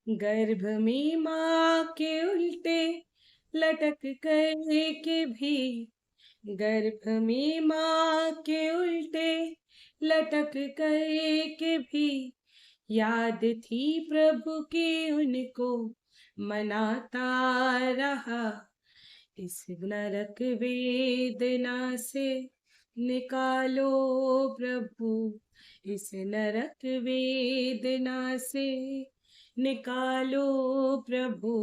गर्भ में माँ के उल्टे लटक कर के भी, गर्भ में माँ के उल्टे लटक कर के भी, याद थी प्रभु की उनको मनाता रहा। इस नरक वेदना से निकालो प्रभु, इस नरक वेदना से निकालो प्रभु।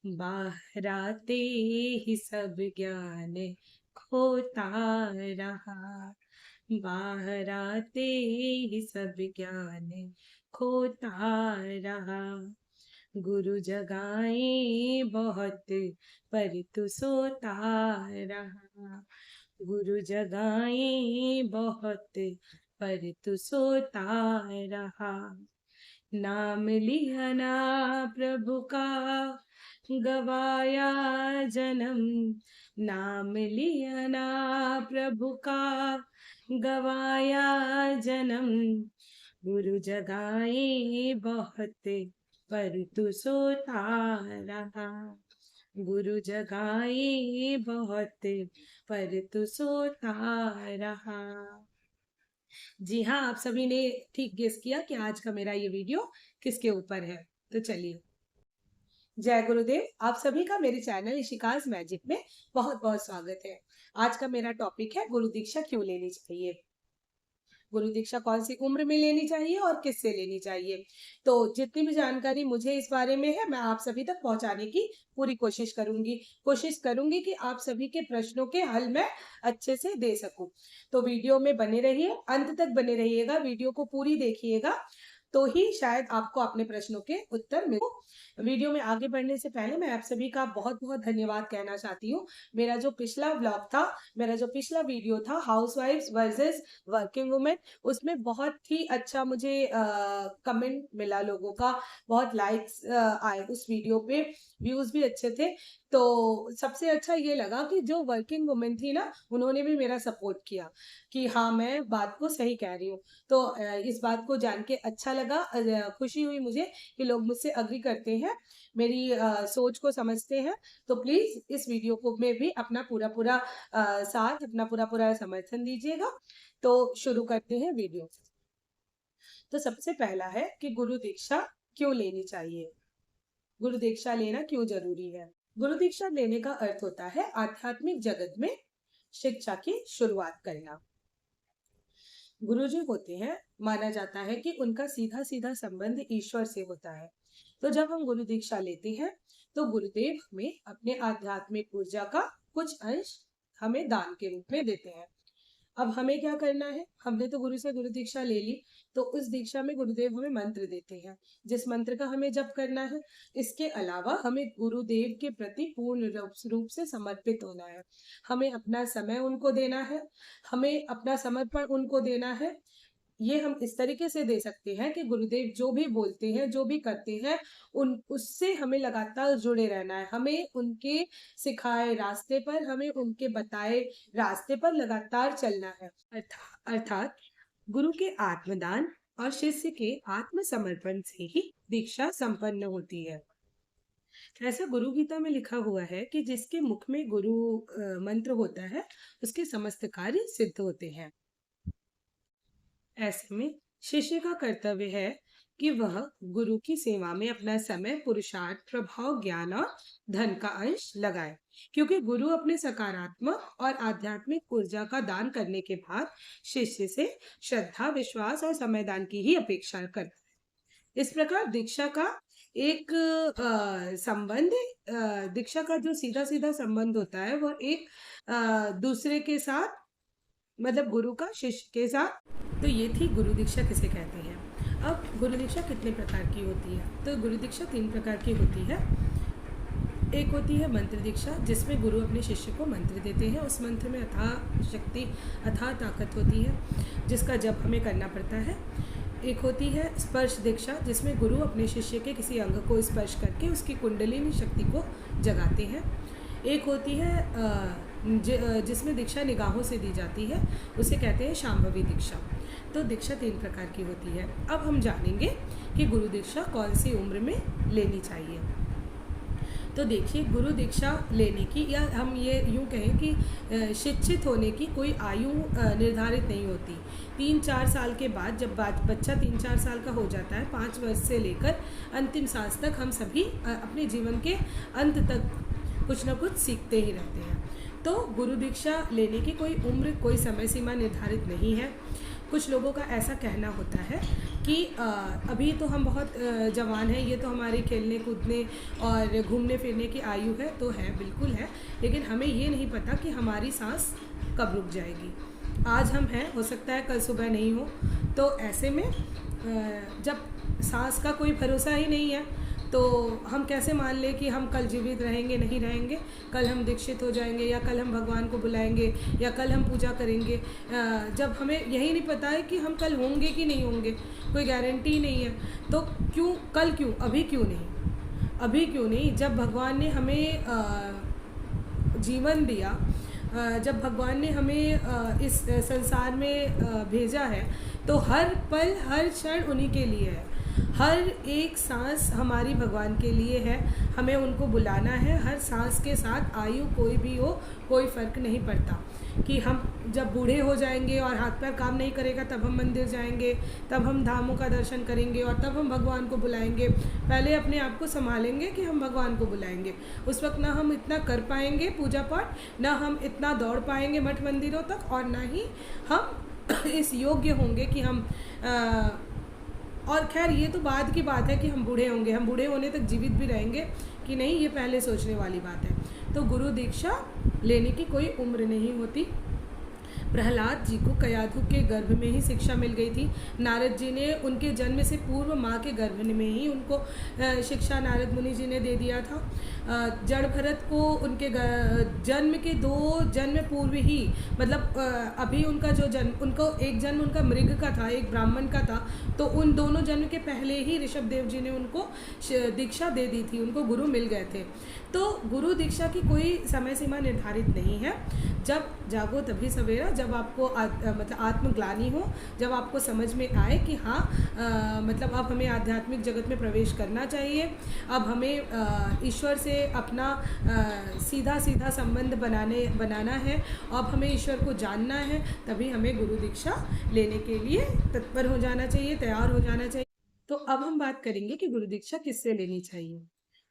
बाहर आते ही सब ज्ञान खोता रहा, बाहर आते ही सब ज्ञान खोता रहा। गुरु जगाए बहुत पर तू सोता रहा, गुरु जगाए बहुत पर तू सोता रहा। नाम लिया ना प्रभु का गवाया जन्म, नाम लिया ना प्रभु का गवाया जन्म। गुरु जगाए बहुत पर तू सोता रहा, गुरु जगाए बहुत पर तू सोता रहा। जी हाँ, आप सभी ने ठीक गेस किया कि आज का मेरा ये वीडियो किसके ऊपर है। तो चलिए, जय गुरुदेव। आप सभी का मेरे चैनल इशिकाज मैजिक में बहुत बहुत स्वागत है। आज का मेरा टॉपिक है गुरु दीक्षा क्यों लेनी चाहिए। गुरु दीक्षा कौन सी उम्र में लेनी चाहिए और किससे लेनी चाहिए। तो जितनी भी जानकारी मुझे इस बारे में है, मैं आप सभी तक पहुंचाने की पूरी कोशिश करूंगी कि आप सभी के प्रश्नों के हल मैं अच्छे से दे सकूं। तो वीडियो में बने रहिए, अंत तक बने रहिएगा, वीडियो को पूरी देखिएगा, तो ही शायद आपको अपने प्रश्नों के उत्तर मिले। वीडियो में आगे बढ़ने से पहले मैं आप सभी का बहुत बहुत धन्यवाद कहना चाहती हूँ। मेरा जो पिछला व्लॉग था, मेरा जो पिछला वीडियो था हाउसवाइफ्स वर्सेस वर्किंग वुमेन, उसमें बहुत ही अच्छा मुझे कमेंट मिला लोगों का, बहुत लाइक्स आए उस वीडियो पे, व्यूज भी अच्छे थे। तो सबसे अच्छा ये लगा कि जो वर्किंग वुमेन थी ना, उन्होंने भी मेरा सपोर्ट किया कि हाँ, मैं बात को सही कह रही हूँ। तो इस बात को जान के अच्छा लगा, खुशी हुई मुझे कि लोग मुझसे अग्री करते हैं, मेरी सोच को समझते हैं। तो प्लीज इस वीडियो को में भी अपना पूरा साथ, अपना पूरा समर्थन दीजिएगा। तो शुरू करते हैं वीडियो। तो सबसे पहला है कि गुरु दीक्षा क्यों लेनी चाहिए, गुरु दीक्षा लेना क्यों जरूरी है। गुरु दीक्षा लेने का अर्थ होता है आध्यात्मिक जगत में शिक्षा की शुरुआत करना। गुरु जो होते हैं, माना जाता है कि उनका सीधा सीधा संबंध ईश्वर से होता है। तो जब हम गुरु दीक्षा लेते हैं तो गुरुदेव हमें अपने आध्यात्मिक ऊर्जा का कुछ अंश हमें दान के रूप में देते हैं। अब हमें क्या करना है, हमने तो गुरु से गुरु दीक्षा ले ली, तो उस दीक्षा में गुरुदेव हमें मंत्र देते हैं, जिस मंत्र का हमें जप करना है। इसके अलावा हमें गुरुदेव के प्रति पूर्ण रूप से समर्पित होना है, हमें अपना समय उनको देना है, हमें अपना समर्पण उनको देना है। ये हम इस तरीके से दे सकते हैं कि गुरुदेव जो भी बोलते हैं, जो भी करते हैं, उससे हमें लगातार जुड़े रहना है, हमें उनके सिखाए रास्ते पर, हमें उनके बताए रास्ते पर लगातार चलना है। अर्थात गुरु के आत्मदान और शिष्य के आत्मसमर्पण से ही दीक्षा संपन्न होती है। ऐसा गुरु गीता में लिखा हुआ है कि जिसके मुख में गुरु मंत्र होता है, उसके समस्त कार्य सिद्ध होते हैं। ऐसे में शिष्य का कर्तव्य है कि वह गुरु की सेवा में अपना समय, पुरुषार्थ, प्रभाव, ज्ञान और धन का अंश लगाए, क्योंकि गुरु अपने सकारात्मक और आध्यात्मिक ऊर्जा का दान करने के बाद शिष्य से श्रद्धा, विश्वास और समय दान की ही अपेक्षा करता है। इस प्रकार दीक्षा का एक संबंध, दीक्षा का जो सीधा सीधा संबंध होता है, वह एक दूसरे के साथ, मतलब गुरु का शिष्य के साथ। तो ये थी गुरु दीक्षा किसे कहते हैं। अब गुरु दीक्षा कितने प्रकार की होती है, तो गुरु दीक्षा 3 प्रकार की होती है। एक होती है मंत्र दीक्षा, जिसमें गुरु अपने शिष्य को मंत्र देते हैं, उस मंत्र में अथाह शक्ति, अथाह ताकत होती है, जिसका जप हमें करना पड़ता है। एक होती है स्पर्श दीक्षा, जिसमें गुरु अपने शिष्य के किसी अंग को स्पर्श करके उसकी कुंडलिनी शक्ति को जगाते हैं। एक होती है जिसमें दीक्षा निगाहों से दी जाती है, उसे कहते हैं शांभवी दीक्षा। तो दीक्षा 3 प्रकार की होती है। अब हम जानेंगे कि गुरु दीक्षा कौन सी उम्र में लेनी चाहिए। तो देखिए, गुरु दीक्षा लेने की, या हम ये यूँ कहें कि शिक्षित होने की कोई आयु निर्धारित नहीं होती। 3-4 साल के बाद जब बच्चा 3-4 साल का हो जाता है, 5 वर्ष से लेकर अंतिम सांस तक हम सभी अपने जीवन के अंत तक कुछ ना कुछ सीखते ही रहते हैं। तो गुरु दीक्षा लेने की कोई उम्र, कोई समय सीमा निर्धारित नहीं है। कुछ लोगों का ऐसा कहना होता है कि अभी तो हम बहुत जवान हैं, ये तो हमारे खेलने कूदने और घूमने फिरने की आयु है। तो है, बिल्कुल है, लेकिन हमें ये नहीं पता कि हमारी सांस कब रुक जाएगी। आज हम हैं, हो सकता है कल सुबह नहीं हो। तो ऐसे में जब सांस का कोई भरोसा ही नहीं है, तो हम कैसे मान लें कि हम कल जीवित रहेंगे, नहीं रहेंगे, कल हम दीक्षित हो जाएंगे, या कल हम भगवान को बुलाएंगे, या कल हम पूजा करेंगे, जब हमें यही नहीं पता है कि हम कल होंगे कि नहीं होंगे, कोई गारंटी नहीं है। तो क्यों, कल क्यों, अभी क्यों नहीं, अभी क्यों नहीं? जब भगवान ने हमें जीवन दिया, जब भगवान ने हमें इस संसार में भेजा है, तो हर पल हर क्षण उन्हीं के लिए है। हर एक सांस हमारी भगवान के लिए है, हमें उनको बुलाना है। हर सांस के साथ आयु कोई भी हो, कोई फ़र्क नहीं पड़ता कि हम जब बूढ़े हो जाएंगे और हाथ पैर काम नहीं करेगा तब हम मंदिर जाएंगे, तब हम धामों का दर्शन करेंगे और तब हम भगवान को बुलाएंगे। पहले अपने आप को संभालेंगे कि हम भगवान को बुलाएंगे। उस वक्त ना हम इतना कर पाएंगे पूजा पाठ, ना हम इतना दौड़ पाएंगे मठ मंदिरों तक, और ना ही हम इस योग्य होंगे कि हम और खैर ये तो बाद की बात है कि हम बूढ़े होंगे, हम बूढ़े होने तक जीवित भी रहेंगे कि नहीं, ये पहले सोचने वाली बात है। तो गुरु दीक्षा लेने की कोई उम्र नहीं होती। प्रहलाद जी को कयाधु के गर्भ में ही शिक्षा मिल गई थी। नारद जी ने उनके जन्म से पूर्व माँ के गर्भ में ही उनको शिक्षा नारद मुनि जी ने दे दिया था। जड़ भरत को उनके जन्म के 2 जन्म पूर्व ही, मतलब अभी उनका जो जन्म, उनको एक जन्म उनका मृग का था, एक ब्राह्मण का था, तो उन दोनों जन्म के पहले ही ऋषभ देव जी ने उनको दीक्षा दे दी थी, उनको गुरु मिल गए थे। तो गुरु दीक्षा की कोई समय सीमा निर्धारित नहीं है। जब जागो तभी सवेरा, जब आपको मतलब आत्मग्लानि हो, जब आपको समझ में आए कि हाँ, मतलब अब हमें आध्यात्मिक जगत में प्रवेश करना चाहिए, अब हमें ईश्वर से अपना सीधा सीधा संबंध बनाना है, अब हमें ईश्वर को जानना है, तभी हमें गुरु दीक्षा लेने के लिए तत्पर हो जाना चाहिए, तैयार हो जाना चाहिए। तो अब हम बात करेंगे कि गुरु दीक्षा किससे लेनी चाहिए।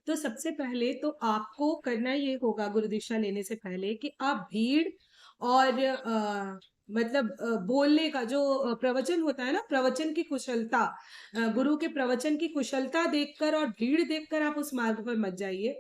तो सबसे पहले तो आपको करना ये होगा गुरु दीक्षा लेने से पहले कि आप भीड़ और मतलब बोलने का जो प्रवचन होता है ना, प्रवचन की कुशलता, गुरु के प्रवचन की कुशलता देखकर और भीड़ देखकर आप उस मार्ग पर मत जाइए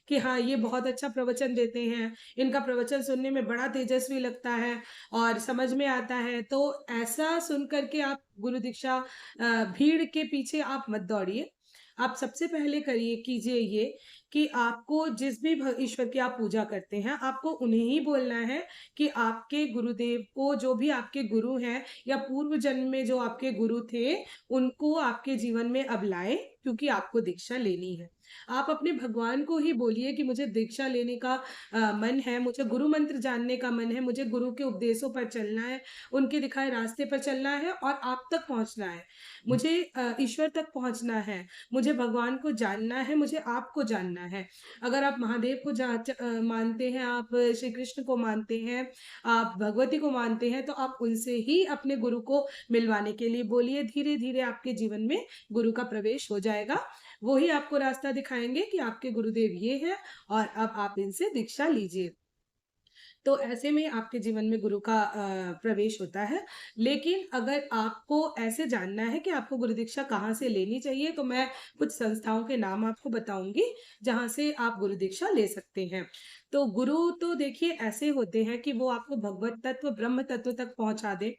कि हाँ, ये बहुत अच्छा प्रवचन देते हैं, इनका प्रवचन सुनने में बड़ा तेजस्वी लगता है और समझ में आता है। तो ऐसा सुन करके आप गुरु दीक्षा भीड़ के पीछे आप मत दौड़िए। आप सबसे पहले करिए, कीजिए ये कि आपको जिस भी ईश्वर की आप पूजा करते हैं, आपको उन्हें ही बोलना है कि आपके गुरुदेव को, जो भी आपके गुरु हैं या पूर्व जन्म में जो आपके गुरु थे, उनको आपके जीवन में अब लाएं, क्योंकि आपको दीक्षा लेनी है। आप अपने भगवान को ही बोलिए कि मुझे दीक्षा लेने का मन है, मुझे गुरु मंत्र जानने का मन है, मुझे गुरु के उपदेशों पर चलना है, उनके दिखाए रास्ते पर चलना है और आप तक पहुंचना है। मुझे ईश्वर तक पहुंचना है, मुझे भगवान को जानना है, मुझे आपको जानना है। अगर आप महादेव को मानते हैं, आप श्री कृष्ण को मानते हैं, आप भगवती को मानते हैं, तो आप उनसे ही अपने गुरु को मिलवाने के लिए बोलिए। धीरे धीरे आपके जीवन में गुरु का प्रवेश हो जाएगा। वो ही आपको रास्ता दिखाएंगे कि आपके गुरुदेव ये हैं और अब आप इनसे दीक्षा लीजिए। तो ऐसे में आपके जीवन में गुरु का प्रवेश होता है। लेकिन अगर आपको ऐसे जानना है कि आपको गुरु दीक्षा कहाँ से लेनी चाहिए, तो मैं कुछ संस्थाओं के नाम आपको बताऊंगी जहाँ से आप गुरु दीक्षा ले सकते हैं। तो गुरु तो देखिए ऐसे होते हैं कि वो आपको भगवत तत्व, ब्रह्म तत्व तक पहुंचा दे।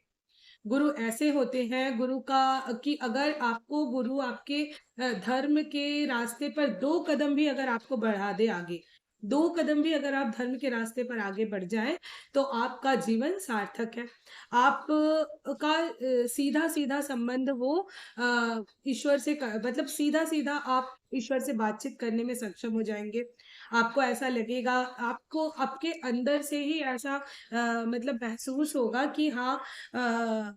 गुरु ऐसे होते हैं, गुरु का कि अगर आपको गुरु आपके धर्म के रास्ते पर 2 कदम भी अगर आपको बढ़ा दे आगे, 2 कदम भी अगर आप धर्म के रास्ते पर आगे बढ़ जाएं, तो आपका जीवन सार्थक है। आप का सीधा-सीधा संबंध वो ईश्वर से मतलब सीधा-सीधा आप ईश्वर से बातचीत करने में सक्षम हो जाएँगे। आपको ऐसा लगेगा, आपको आपके अंदर से ही ऐसा मतलब महसूस होगा कि हाँ, अ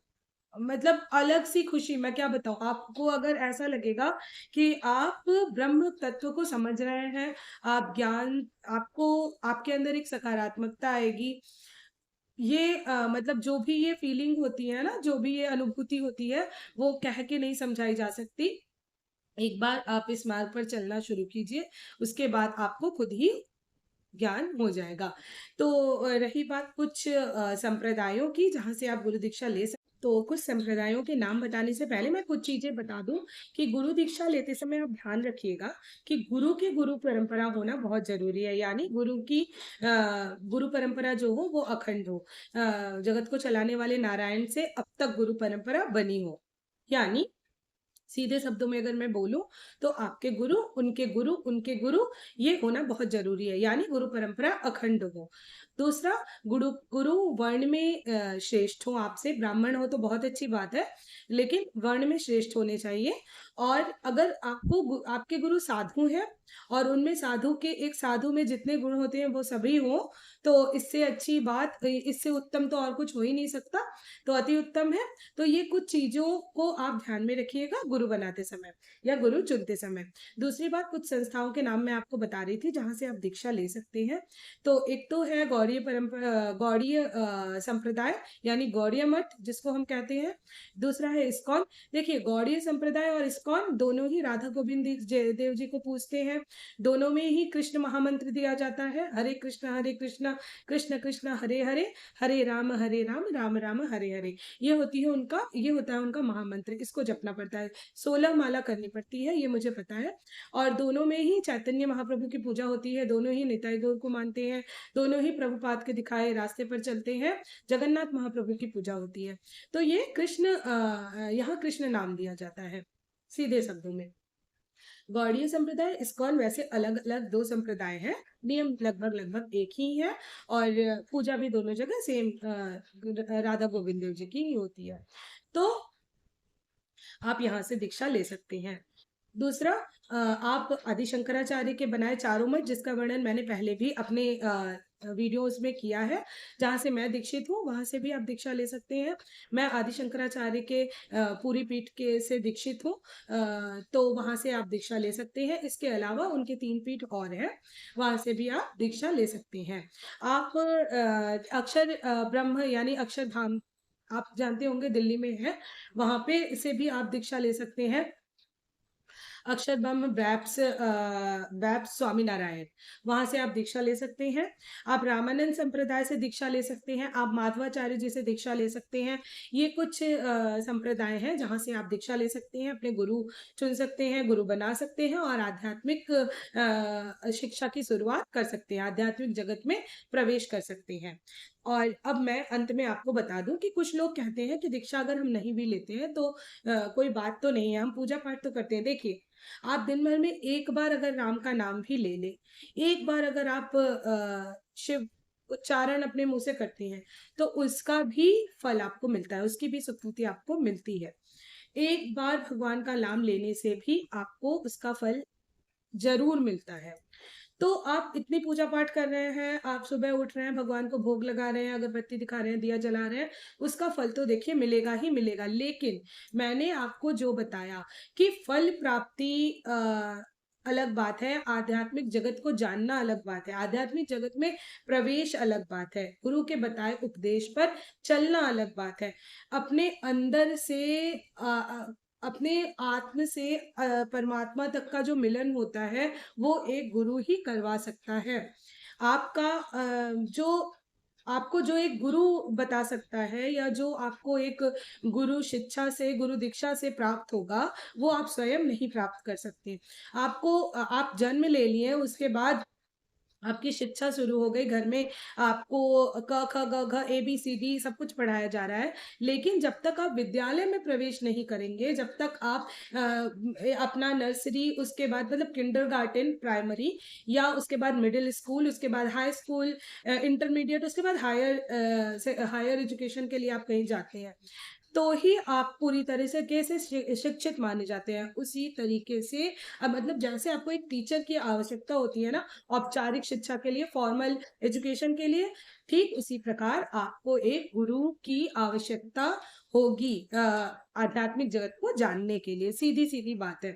मतलब अलग सी खुशी, मैं क्या बताऊं आपको, अगर ऐसा लगेगा कि आप ब्रह्म तत्व को समझ रहे हैं, आप ज्ञान, आपको आपके अंदर एक सकारात्मकता आएगी। ये मतलब जो भी ये फीलिंग होती है ना, जो भी ये अनुभूति होती है, वो कह के नहीं समझाई जा सकती। एक बार आप इस मार्ग पर चलना शुरू कीजिए, उसके बाद आपको खुद ही ज्ञान हो जाएगा। तो रही बात कुछ संप्रदायों की जहाँ से आप गुरु दीक्षा ले सकते, तो कुछ संप्रदायों के नाम बताने से पहले मैं कुछ चीजें बता दूं कि गुरु दीक्षा लेते समय आप ध्यान रखिएगा कि गुरु की गुरु परंपरा होना बहुत जरूरी है, यानी गुरु की गुरु परंपरा जो हो वो अखंड हो, जगत को चलाने वाले नारायण से अब तक गुरु परंपरा बनी हो। यानी सीधे शब्दों में अगर मैं बोलूं तो आपके गुरु, उनके गुरु, उनके गुरु, ये होना बहुत जरूरी है, यानी गुरु परंपरा अखंड हो। दूसरा, गुरु गुरु वर्ण में श्रेष्ठ हो आपसे, ब्राह्मण हो तो बहुत अच्छी बात है, लेकिन वर्ण में श्रेष्ठ होने चाहिए। और अगर आपके गुरु साधु हैं और उनमें साधु के, एक साधु में जितने गुण होते हैं वो सभी हो, तो इससे अच्छी बात, इससे उत्तम तो और कुछ हो ही नहीं सकता, तो अति उत्तम है। तो ये कुछ चीजों को आप ध्यान में रखिएगा गुरु बनाते समय या गुरु चुनते समय। दूसरी बात, कुछ संस्थाओं के नाम मैं आपको बता रही थी जहां से आप दीक्षा ले सकते हैं। तो एक तो है गौड़ीय परंपरा, गौड़ीय संप्रदाय, यानी गौड़ीय मठ जिसको हम कहते हैं। दूसरा है इस्कॉन। देखिए, गौड़ीय संप्रदाय और इस्कॉन दोनों ही राधा गोविंद देव जी को पूजते हैं। दोनों में ही कृष्ण महामंत्र दिया जाता है, हरे कृष्ण कृष्ण कृष्ण हरे हरे, हरे राम राम राम हरे हरे। ये होता है उनका महामंत्र, इसको जपना पड़ता है, 16 माला करनी पड़ती है, ये मुझे पता है। और दोनों में ही चैतन्य महाप्रभु की पूजा होती है, दोनों ही निताई गौर को मानते हैं, दोनों ही प्रभुपाद के दिखाए रास्ते पर चलते हैं, जगन्नाथ महाप्रभु की पूजा होती है। तो ये कृष्ण, यहाँ कृष्ण नाम दिया जाता है सीधे शब्दों में। गौड़ीय संप्रदाय, इस्कॉन, वैसे अलग अलग दो संप्रदाय हैं, नियम लगभग लगभग एक ही है, और पूजा भी दोनों जगह सेम राधा गोविंद देव जी की ही होती है। तो आप यहाँ से दीक्षा ले सकते हैं। दूसरा, आप आदि शंकराचार्य के बनाए चारों मठ, जिसका वर्णन मैंने पहले भी अपने वीडियोस में किया है, जहाँ से मैं दीक्षित हूँ वहां से भी आप दीक्षा ले सकते हैं। मैं आदि शंकराचार्य के पूरी पीठ के से दीक्षित हूँ, तो वहां से आप दीक्षा ले सकते हैं। इसके अलावा उनके 3 पीठ और हैं, वहां से भी आप दीक्षा ले सकते हैं। आप अक्षर ब्रह्म यानी अक्षरधाम, आप जानते होंगे दिल्ली में है, वहां पे से भी आप दीक्षा ले सकते हैं। अक्षरब्रह्म बैप्स स्वामी नारायण, वहां से आप दीक्षा ले सकते हैं। आप रामानंद संप्रदाय से दीक्षा ले सकते हैं, आप माधवाचार्य जी से दीक्षा ले सकते हैं। ये कुछ संप्रदाय हैं जहां से आप दीक्षा ले सकते हैं, अपने गुरु चुन सकते हैं, गुरु बना सकते हैं, और आध्यात्मिक शिक्षा की शुरुआत कर सकते हैं, आध्यात्मिक जगत में प्रवेश कर सकते हैं। और अब मैं अंत में आपको बता दूं कि कुछ लोग कहते हैं कि दीक्षा अगर हम नहीं भी लेते हैं तो कोई बात तो नहीं है, हम पूजा पाठ तो करते हैं। देखिए, आप दिन भर में एक बार अगर राम का नाम भी ले ले, एक बार अगर आप शिव उच्चारण अपने मुंह से करते हैं, तो उसका भी फल आपको मिलता है, उसकी भी स्वीकृति आपको मिलती है। एक बार भगवान का नाम लेने से भी आपको उसका फल जरूर मिलता है। तो आप इतनी पूजा पाठ कर रहे हैं, आप सुबह उठ रहे हैं, भगवान को भोग लगा रहे हैं, अगरबत्ती दिखा रहे हैं, दिया जला रहे हैं, उसका फल तो देखिए मिलेगा ही मिलेगा। लेकिन मैंने आपको जो बताया कि फल प्राप्ति अलग बात है, आध्यात्मिक जगत को जानना अलग बात है, आध्यात्मिक जगत में प्रवेश अलग बात है, गुरु के बताए उपदेश पर चलना अलग बात है। अपने अंदर से अपने आत्म से परमात्मा तक का जो मिलन होता है, वो एक गुरु ही करवा सकता है। आपका जो आपको जो एक गुरु बता सकता है, या जो आपको एक गुरु शिक्षा से, गुरु दीक्षा से प्राप्त होगा, वो आप स्वयं नहीं प्राप्त कर सकते। आपको आप जन्म ले लिए, उसके बाद आपकी शिक्षा शुरू हो गई घर में, आपको क ख ग घ ए बी सी डी सब कुछ पढ़ाया जा रहा है, लेकिन जब तक आप विद्यालय में प्रवेश नहीं करेंगे, जब तक आप अपना नर्सरी, उसके बाद मतलब किंडरगार्टन प्राइमरी, या उसके बाद मिडिल स्कूल, उसके बाद हाई स्कूल, इंटरमीडिएट, उसके बाद हायर एजुकेशन के लिए आप कहीं जाते हैं, तो ही आप पूरी तरह से कैसे शिक्षित माने जाते हैं। उसी तरीके से अब मतलब जैसे आपको एक टीचर की आवश्यकता होती है ना, औपचारिक शिक्षा के लिए, फॉर्मल एजुकेशन के लिए, ठीक उसी प्रकार आपको एक गुरु की आवश्यकता होगी आध्यात्मिक जगत को जानने के लिए। सीधी-सीधी बात है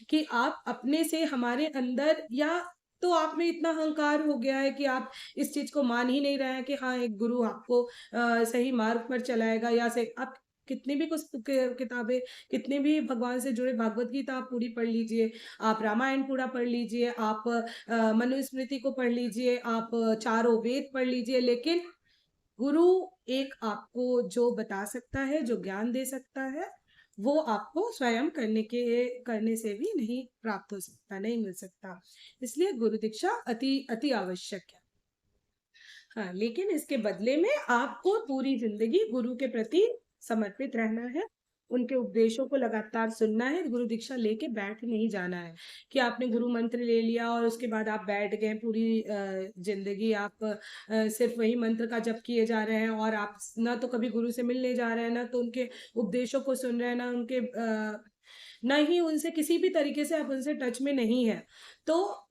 कि आप अपने से हमारे अंदर, या तो आप में इतना अहंकार हो गया है कि आप इस चीज़ को मान ही नहीं रहे हैं कि हाँ, एक गुरु आपको सही मार्ग पर चलाएगा, या से आप कितनी भी कुछ किताबें, कितने भी भगवान से जुड़े भागवत गीता आप पूरी पढ़ लीजिए, आप रामायण पूरा पढ़ लीजिए, आप मनुस्मृति को पढ़ लीजिए, आप चारों वेद पढ़ लीजिए, लेकिन गुरु एक आपको जो बता सकता है, जो ज्ञान दे सकता है, वो आपको स्वयं करने से भी नहीं प्राप्त हो सकता, नहीं मिल सकता। इसलिए गुरु दीक्षा अति अति आवश्यक है। हाँ, लेकिन इसके बदले में आपको पूरी जिंदगी गुरु के प्रति समर्पित रहना है, उनके उपदेशों को लगातार सुनना है, गुरु दीक्षा लेके बैठ नहीं जाना है कि आपने गुरु मंत्र ले लिया और उसके बाद आप बैठ गए, पूरी जिंदगी आप सिर्फ वही मंत्र का जप किए जा रहे हैं, और आप ना तो कभी गुरु से मिलने जा रहे हैं, ना तो उनके उपदेशों को सुन रहे हैं, ना उनके ना ही उनसे किसी भी तरीके से आप उनसे टच में नहीं है। तो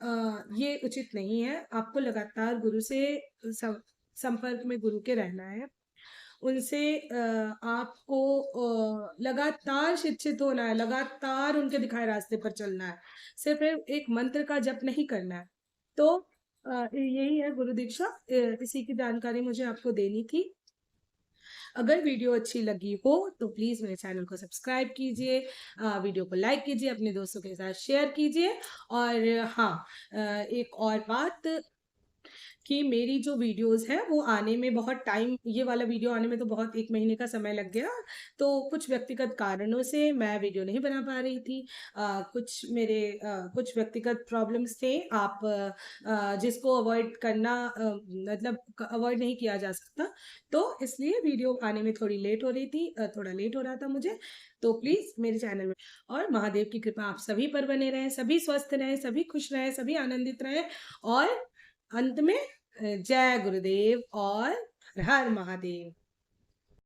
ये उचित नहीं है। आपको लगातार गुरु से संपर्क में गुरु के रहना है। उनसे आपको लगातार शिक्षित होना है, लगातार उनके दिखाए रास्ते पर चलना है। सिर्फ एक मंत्र का जप नहीं करना है। तो यही है गुरु दीक्षा। इसी की जानकारी मुझे आपको देनी थी। अगर वीडियो अच्छी लगी हो तो प्लीज़ मेरे चैनल को सब्सक्राइब कीजिए, वीडियो को लाइक कीजिए, अपने दोस्तों के साथ शेयर कीजिए। और हाँ, एक और बात कि मेरी जो वीडियोस हैं वो आने में बहुत टाइम, ये वाला वीडियो आने में तो बहुत 1 महीने का समय लग गया। तो कुछ व्यक्तिगत कारणों से मैं वीडियो नहीं बना पा रही थी। कुछ व्यक्तिगत प्रॉब्लम्स थे, आप जिसको अवॉइड करना मतलब अवॉइड नहीं किया जा सकता। तो इसलिए वीडियो आने में थोड़ी लेट हो रही थी, थोड़ा लेट हो रहा था मुझे। तो प्लीज़ मेरे चैनल में, और महादेव की कृपा आप सभी पर बने रहें, सभी स्वस्थ रहें, सभी खुश रहें, सभी आनंदित रहें। और अंत में जय गुरुदेव और हर हर महादेव।